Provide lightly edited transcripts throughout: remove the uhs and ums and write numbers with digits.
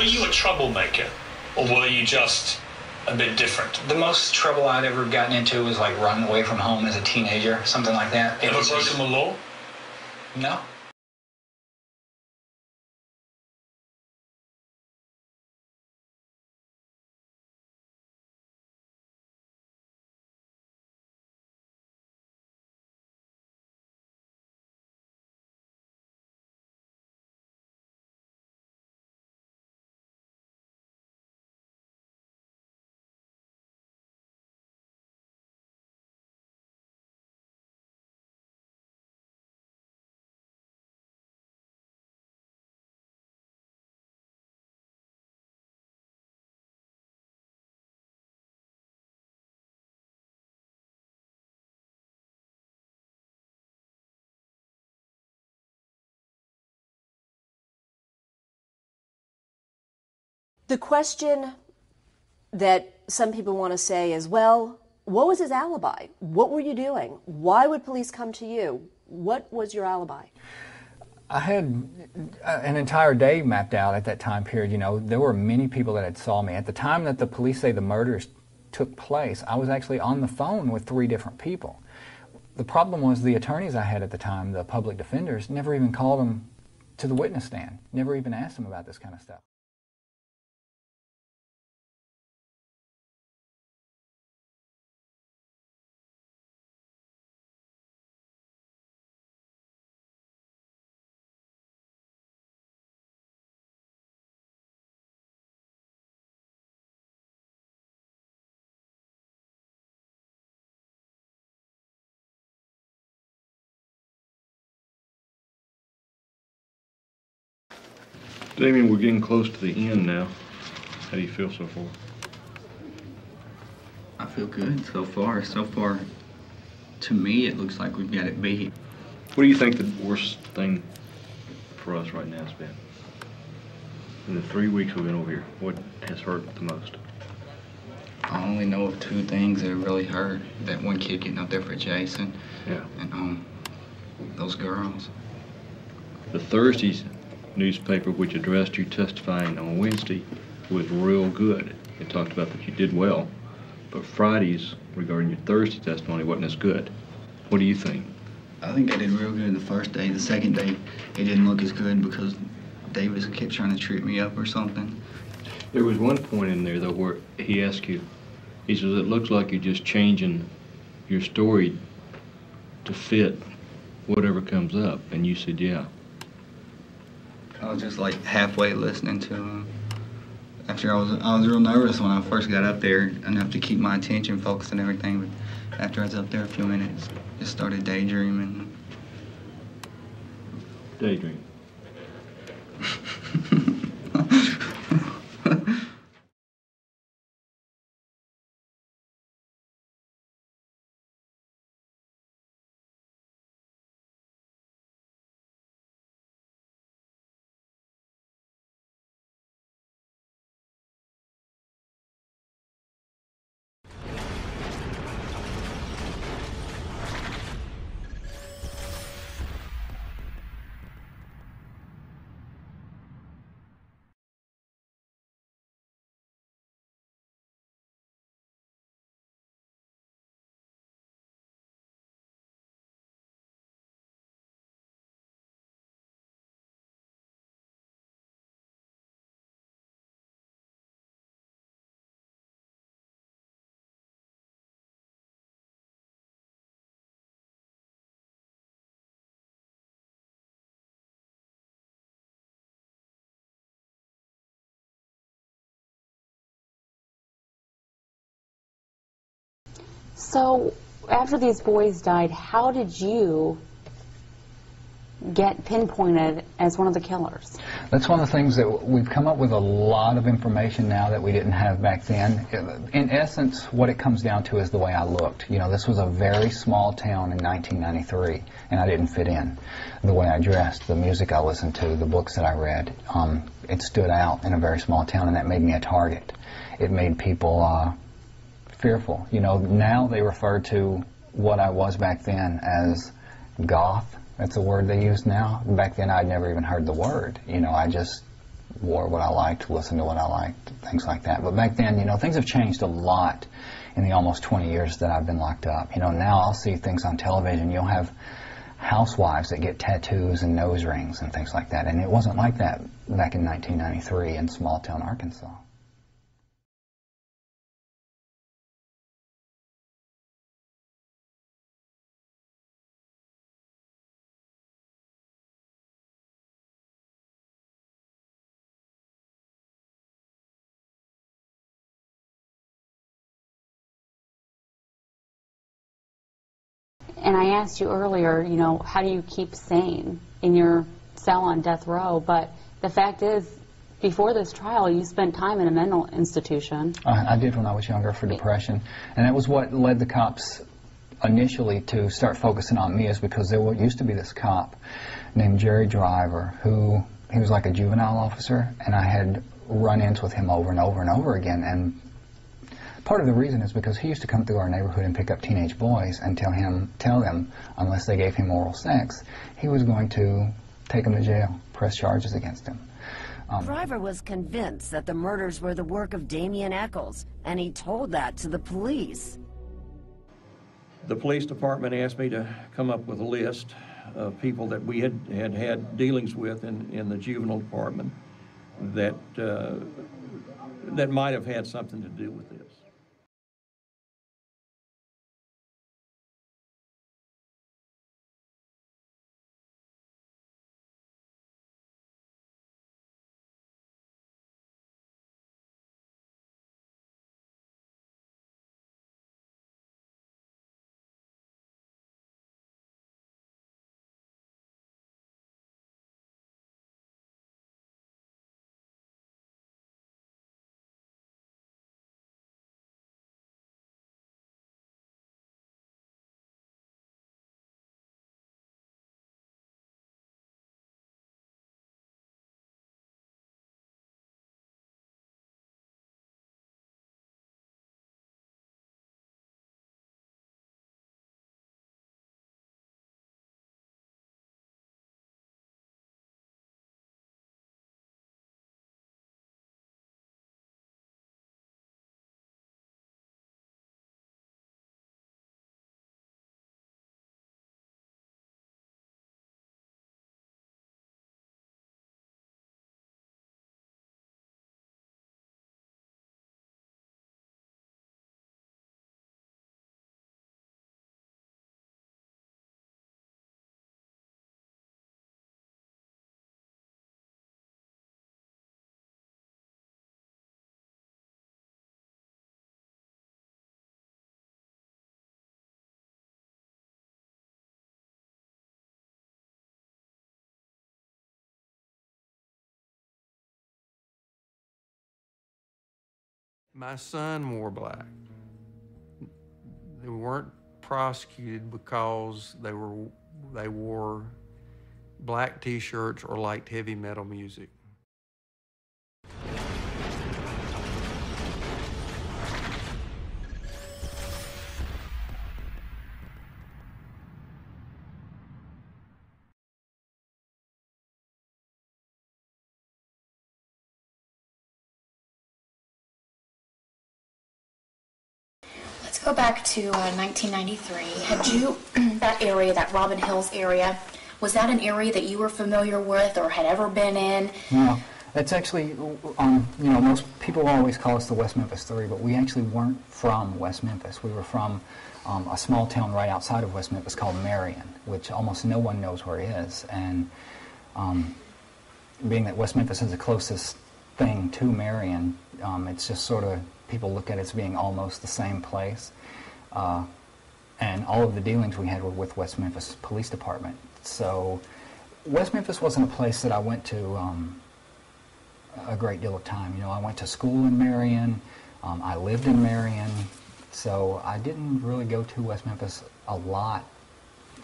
you a troublemaker, or were you just a bit different? The most trouble I'd ever gotten into was like running away from home as a teenager, something like that. Ever broken the law? No. The question that some people want to say is, well, what was his alibi? What were you doing? Why would police come to you? What was your alibi? I had an entire day mapped out at that time period. You know, there were many people that had saw me. At the time that the police say the murders took place, I was actually on the phone with 3 different people. The problem was the attorneys I had at the time, the public defenders, never even called them to the witness stand, never even asked them about this kind of stuff. Damien, we're getting close to the end now. How do you feel so far? I feel good so far. So far, to me, it looks like we've got it beat. What do you think the worst thing for us right now has been? In the 3 weeks we've been over here, what has hurt the most? I only know of 2 things that really hurt. That one kid getting up there for Jason. Yeah. And those girls. The Thursday's newspaper, which addressed you testifying on Wednesday, was real good. It talked about that you did well. But Friday's, regarding your Thursday testimony, wasn't as good. What do you think? I think I did real good the first day. The second day, it didn't look as good because Davis kept trying to trip me up or something. There was one point in there, though, where he asked you, he says, it looks like you're just changing your story to fit whatever comes up. And you said, yeah. I was just like halfway listening to him. After I was real nervous when I first got up there, enough to keep my attention focused and everything, but after I was up there a few minutes, just started daydreaming. Daydream. So, after these boys died, how did you get pinpointed as one of the killers? That's one of the things that we've come up with a lot of information now that we didn't have back then. In essence, what it comes down to is the way I looked. You know, this was a very small town in 1993, and I didn't fit in. The way I dressed, the music I listened to, the books that I read, it stood out in a very small town, and that made me a target. It made people fearful. You know, now they refer to what I was back then as goth. That's a word they use now. Back then I'd never even heard the word. You know, I just wore what I liked, listened to what I liked, things like that. But back then, things have changed a lot in the almost 20 years that I've been locked up. Now I'll see things on television. You'll have housewives that get tattoos and nose rings and things like that. And it wasn't like that back in 1993 in small town Arkansas. And I asked you earlier, how do you keep sane in your cell on death row? But the fact is, before this trial, you spent time in a mental institution. I did when I was younger for depression. And that was what led the cops initially to start focusing on me, is because there used to be this cop named Jerry Driver he was like a juvenile officer, and I had run-ins with him over and over and over again. And part of the reason is because he used to come through our neighborhood and pick up teenage boys and tell them, unless they gave him oral sex, he was going to take them to jail, press charges against them. Driver was convinced that the murders were the work of Damien Echols, and he told that to the police. The police department asked me to come up with a list of people that we had dealings with in the juvenile department that might have had something to do with this. My son wore black. They weren't prosecuted because they wore black t-shirts or liked heavy metal music. Let's go back to 1993. Had you, that area, that Robin Hills area, was that an area that you were familiar with or had ever been in? No, that's actually, most people always call us the West Memphis Three, but we actually weren't from West Memphis. We were from a small town right outside of West Memphis called Marion, which almost no one knows where it is. And being that West Memphis is the closest thing to Marion, it's just sort of, people look at it as being almost the same place. And all of the dealings we had were with West Memphis Police Department. So West Memphis wasn't a place that I went to a great deal of time. I went to school in Marion, I lived in Marion, so I didn't really go to West Memphis a lot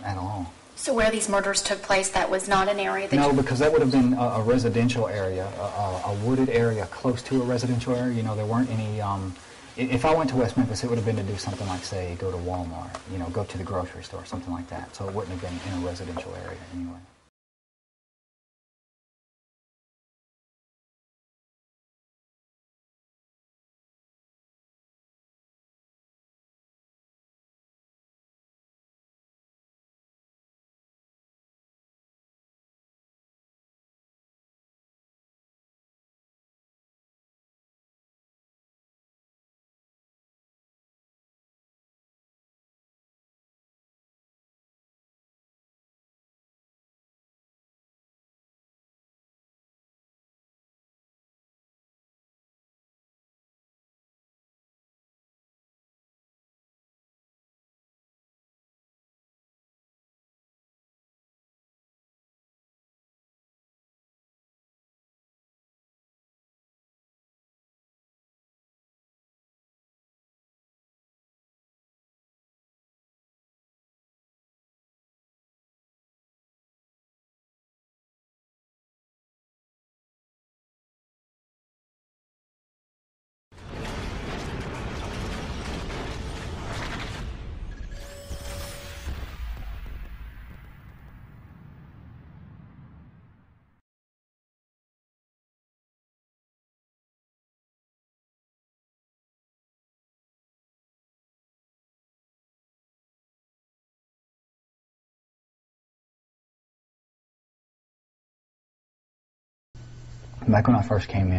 at all. So where these murders took place, that was not an area that No, because that would have been a residential area, a wooded area close to a residential area. There weren't any, if I went to West Memphis, it would have been to do something like, say, go to Walmart, go to the grocery store, something like that. So it wouldn't have been in a residential area anyway. Back when I first came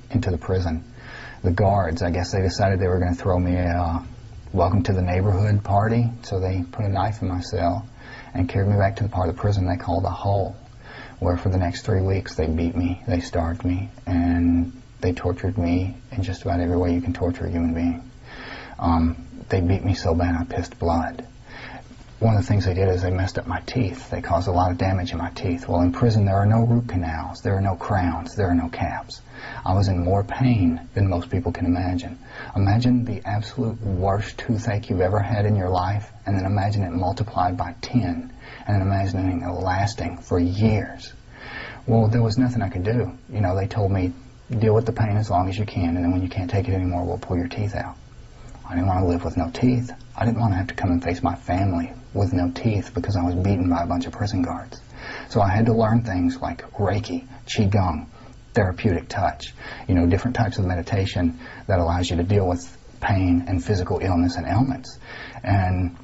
into the prison, the guards, I guess they decided they were going to throw me a welcome to the neighborhood party, so they put a knife in my cell and carried me back to the part of the prison they called a hole, where for the next 3 weeks they beat me, they starved me, and they tortured me in just about every way you can torture a human being. They beat me so bad I pissed blood. One of the things they did is they messed up my teeth. They caused a lot of damage in my teeth. Well, in prison there are no root canals, there are no crowns, there are no caps. I was in more pain than most people can imagine. Imagine the absolute worst toothache you've ever had in your life, and then imagine it multiplied by 10, and then imagining it lasting for years. Well, there was nothing I could do. You know, they told me, deal with the pain as long as you can, and then when you can't take it anymore, we'll pull your teeth out. I didn't want to live with no teeth. I didn't want to have to come and face my family with no teeth because I was beaten by a bunch of prison guards. So I had to learn things like Reiki, Qigong, therapeutic touch, you know, different types of meditation that allows you to deal with pain and physical illness and ailments. And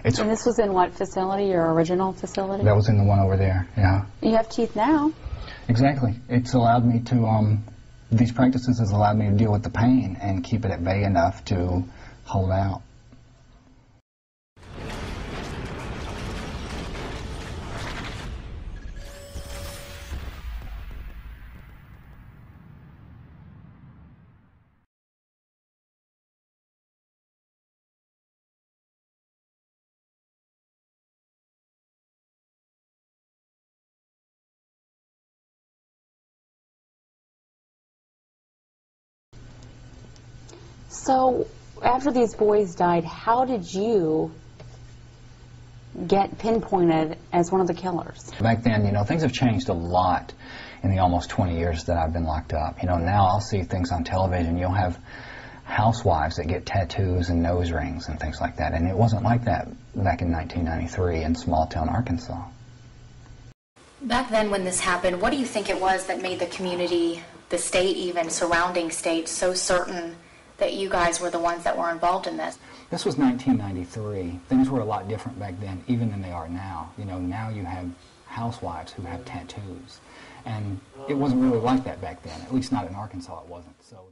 this was in what facility, your original facility? That was in the one over there, yeah. You have teeth now. Exactly. It's allowed me to, these practices has allowed me to deal with the pain and keep it at bay enough to hold out. So, after these boys died, how did you get pinpointed as one of the killers? Back then, you know, things have changed a lot in the almost 20 years that I've been locked up. You know, now I'll see things on television. You'll have housewives that get tattoos and nose rings and things like that, and it wasn't like that back in 1993 in small-town Arkansas. Back then when this happened, what do you think it was that made the community, the state even, surrounding states, so certain that you guys were the ones that were involved in this? This was 1993. Things were a lot different back then, even than they are now. You know, now you have housewives who have tattoos. And it wasn't really like that back then, at least not in Arkansas it wasn't. So